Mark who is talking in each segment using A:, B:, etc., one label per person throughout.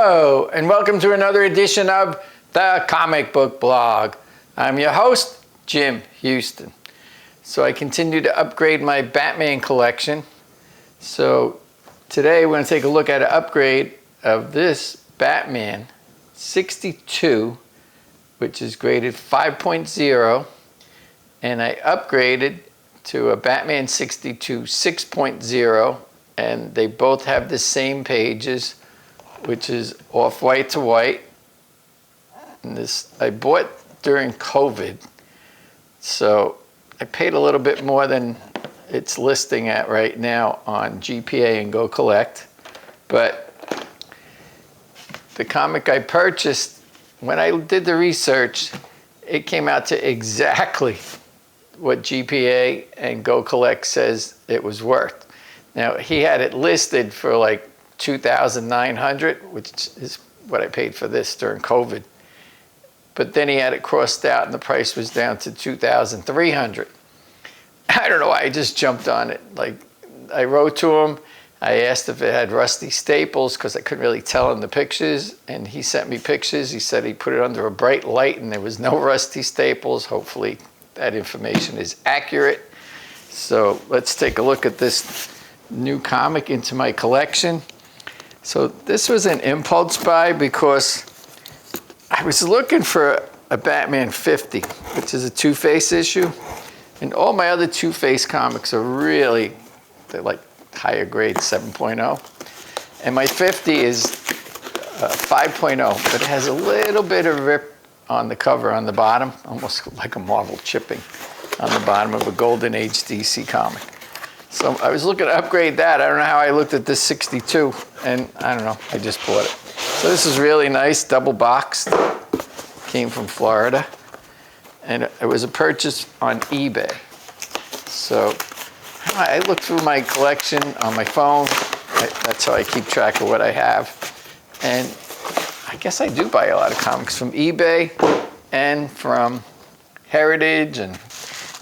A: Hello, and welcome to another edition of the Comic Book Blog. I'm your host, Jim Houston. So I continue to upgrade my Batman collection. So today we're going to take a look at an upgrade of this Batman 62, which is graded 5.0, and I upgraded to a Batman 62 6.0, and they both have the same pages, which is off-white to white. And this I bought during COVID, so I paid a little bit more than it's listing at right now on GPA and Go Collect. But the comic I purchased, when I did the research, it came out to exactly what GPA and Go Collect says it was worth. Now, he had it listed for like $2,900, which is what I paid for this during COVID. But then he had it crossed out and the price was down to $2,300. I don't know why, I just jumped on it. Like, I wrote to him, I asked if it had rusty staples because I couldn't really tell in the pictures, and he sent me pictures. He said he put it under a bright light and there was no rusty staples. Hopefully that information is accurate. So let's take a look at this new comic into my collection. So this was an impulse buy because I was looking for a Batman 50, which is a Two-Face issue. And all my other Two-Face comics are really, they're like higher grade 7.0. And my 50 is 5.0, but it has a little bit of rip on the cover on the bottom, almost like a Marvel chipping on the bottom of a Golden Age DC comic. So I was looking to upgrade that. I don't know how I looked at this 62, and I don't know, I just bought it. So this is really nice, double boxed. Came from Florida. And it was a purchase on eBay. So I looked through my collection on my phone. That's how I keep track of what I have. And I guess I do buy a lot of comics from eBay and from Heritage and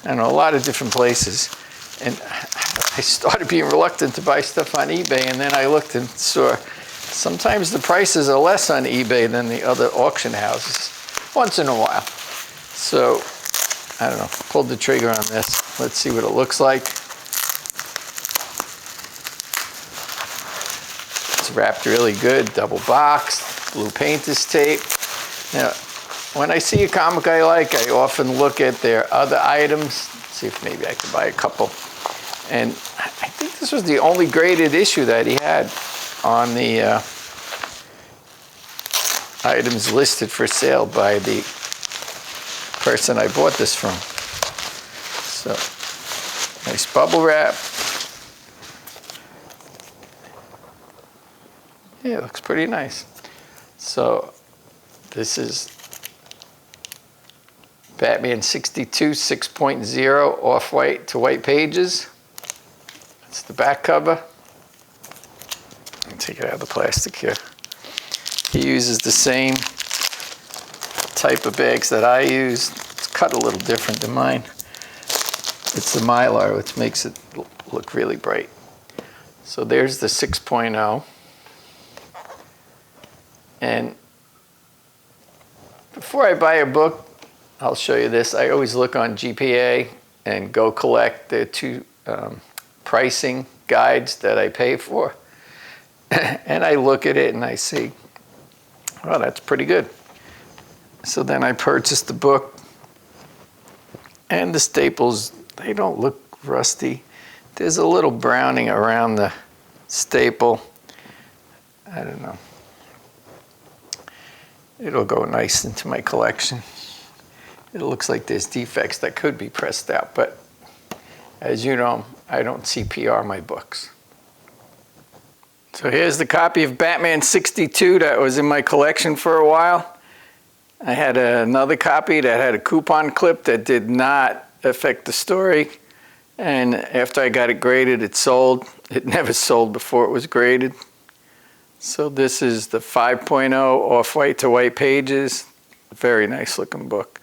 A: I don't know, a lot of different places. And I started being reluctant to buy stuff on eBay, and then I looked and saw sometimes the prices are less on eBay than the other auction houses, once in a while. So, I don't know, pulled the trigger on this. Let's see what it looks like. It's wrapped really good, double boxed, blue painter's tape. Now, when I see a comic I like, I often look at their other items, see if maybe I can buy a couple. And I think this was the only graded issue that he had on the items listed for sale by the person I bought this from. So, nice bubble wrap. Yeah, it looks pretty nice. So, this is Batman 62 6.0 off-white to white pages. That's the back cover. Let me take it out of the plastic here. He uses the same type of bags that I use. It's cut a little different than mine. It's the Mylar, which makes it look really bright. So there's the 6.0. And before I buy a book, I'll show you this. I always look on GPA and Go Collect. They're two pricing guides that I pay for. And I look at it and I say, well, that's pretty good. So then I purchased the book. And the staples, they don't look rusty. There's a little browning around the staple. I don't know. It'll go nice into my collection. It looks like there's defects that could be pressed out, but as you know, I don't CPR my books. So here's the copy of Batman 62 that was in my collection for a while. I had another copy that had a coupon clip that did not affect the story. And after I got it graded, it sold. It never sold before it was graded. So this is the 5.0 off-white to white pages. Very nice looking book.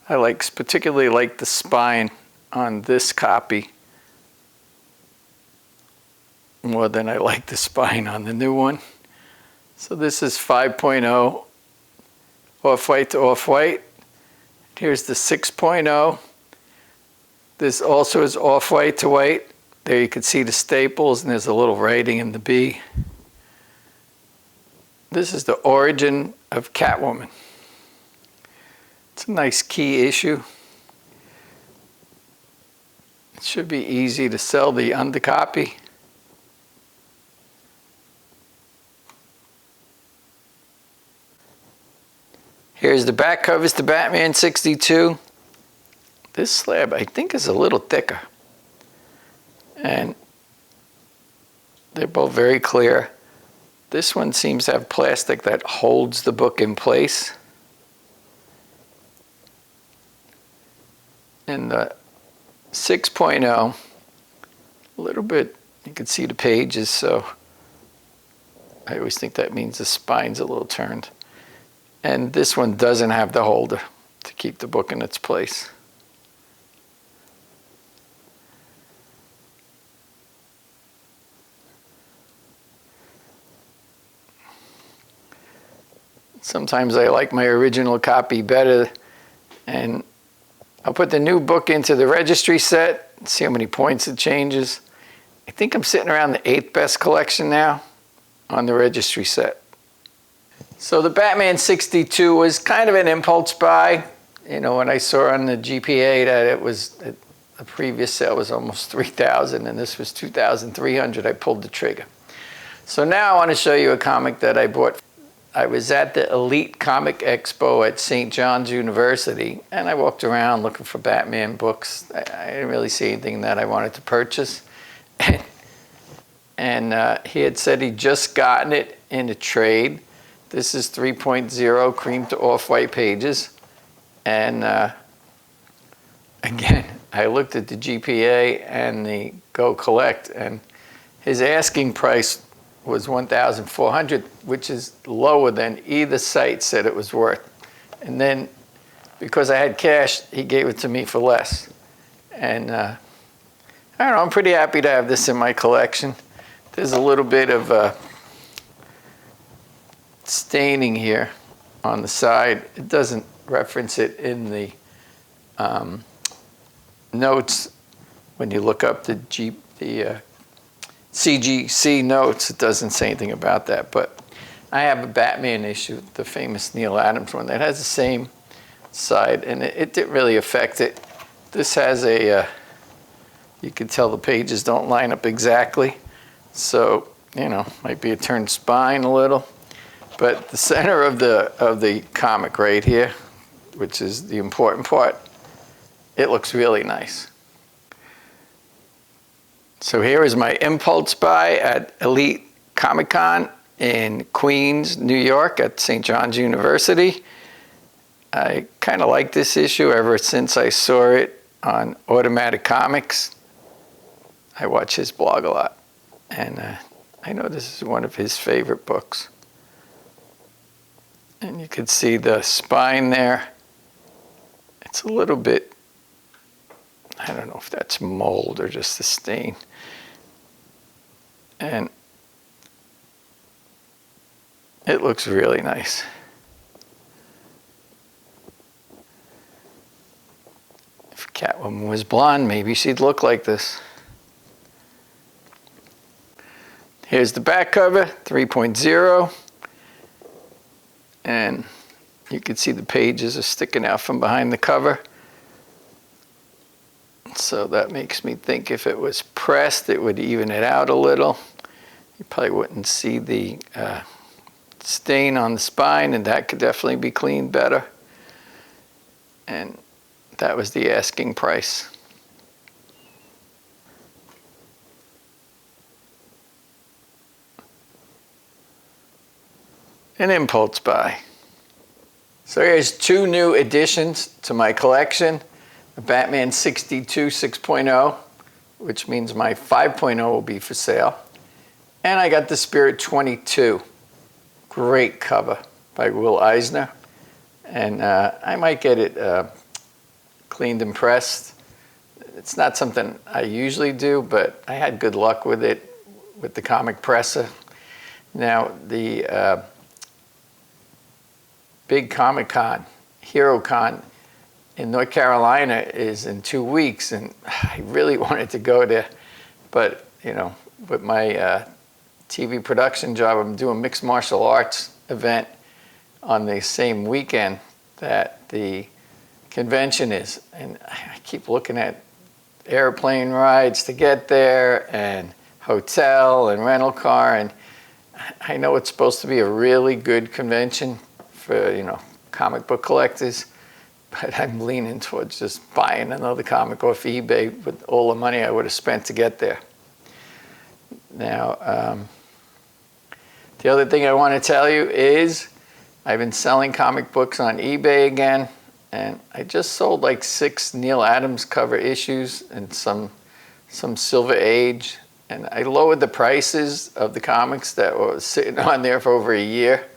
A: I particularly like the spine on this copy more than I like the spine on the new one. So this is 5.0 off-white to off-white. Here's the 6.0. This also is off-white to white. There you can see the staples, and there's a little writing in the B. This is the origin of Catwoman. It's a nice key issue. It should be easy to sell the undercopy. Here's the back covers to Batman 62. This slab, I think, is a little thicker. And they're both very clear. This one seems to have plastic that holds the book in place. And the 6.0, a little bit, you can see the pages, so I always think that means the spine's a little turned. And this one doesn't have the holder to keep the book in its place. Sometimes I like my original copy better, and I'll put the new book into the registry set and see how many points it changes. I think I'm sitting around the 8th best collection now on the registry set. So the Batman 62 was kind of an impulse buy. You know, when I saw on the GPA that it was, the previous sale was almost 3,000 and this was 2,300, I pulled the trigger. So now I want to show you a comic that I bought. I was at the Elite Comic Expo at St. John's University, and I walked around looking for Batman books. I didn't really see anything that I wanted to purchase. And he had said he'd just gotten it in a trade. This is 3.0 cream to off-white pages. And again, I looked at the GPA and the Go Collect, and his asking price was $1,400, which is lower than either site said it was worth. And then, because I had cash, he gave it to me for less. And I don't know, I'm pretty happy to have this in my collection. There's a little bit of staining here on the side. It doesn't reference it in the notes. When you look up the CGC notes, it doesn't say anything about that, but I have a Batman issue, the famous Neil Adams one, that has the same side, and it didn't really affect it. This has a, you can tell the pages don't line up exactly, so, you know, might be a turned spine a little, but the center of the comic right here, which is the important part, it looks really nice. So here is my impulse buy at Elite Comic Con in Queens, New York at St. John's University. I kind of like this issue ever since I saw it on Automatic Comics. I watch his blog a lot, and I know this is one of his favorite books. And you can see the spine there. It's a little bit, I don't know if that's mold or just a stain. And it looks really nice. If Catwoman was blonde, maybe she'd look like this. Here's the back cover, 3.0. And you can see the pages are sticking out from behind the cover. So that makes me think if it was pressed, it would even it out a little. You probably wouldn't see the stain on the spine, and that could definitely be cleaned better. And that was the asking price. An impulse buy. So here's two new additions to my collection. The Batman 62 6.0, which means my 5.0 will be for sale. And I got the Spirit 22. Great cover by Will Eisner. And I might get it cleaned and pressed. It's not something I usually do, but I had good luck with it with the comic presser. Now, the big Comic-Con, HeroCon in North Carolina is in 2 weeks, and I really wanted to go there, but you know, with my TV production job, I'm doing mixed martial arts event on the same weekend that the convention is, and I keep looking at airplane rides to get there and hotel and rental car, and I know it's supposed to be a really good convention for, you know, comic book collectors, but I'm leaning towards just buying another comic off eBay with all the money I would have spent to get there. Now, the other thing I want to tell you is I've been selling comic books on eBay again, and I just sold like 6 Neil Adams cover issues and some Silver Age, and I lowered the prices of the comics that were sitting on there for over a year,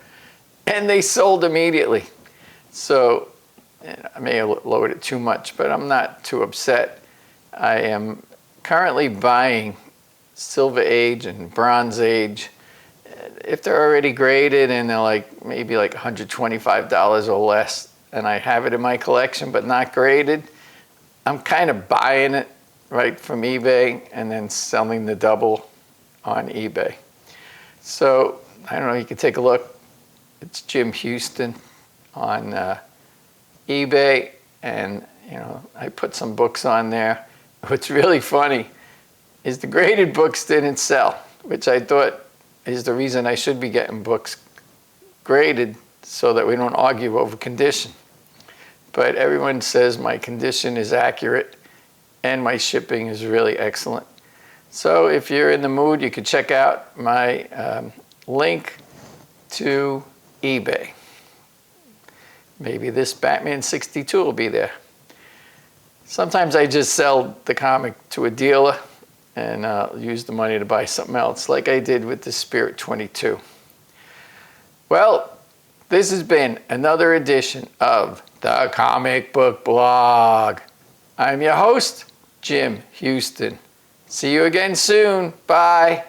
A: and they sold immediately. So I may have lowered it too much, but I'm not too upset. I am currently buying Silver Age and Bronze Age. If they're already graded and they're like maybe like $125 or less, and I have it in my collection but not graded, I'm kind of buying it right from eBay and then selling the double on eBay. So I don't know, you can take a look. It's Jim Houston on eBay, and you know, I put some books on there. What's really funny is the graded books didn't sell, which I thought is the reason I should be getting books graded so that we don't argue over condition. But everyone says my condition is accurate and my shipping is really excellent. So if you're in the mood, you can check out my link to eBay. Maybe this Batman 62 will be there. Sometimes I just sell the comic to a dealer and use the money to buy something else, like I did with the Spirit 22. Well, this has been another edition of the Comic Book Blog. I'm your host, Jim Houston. See you again soon. Bye.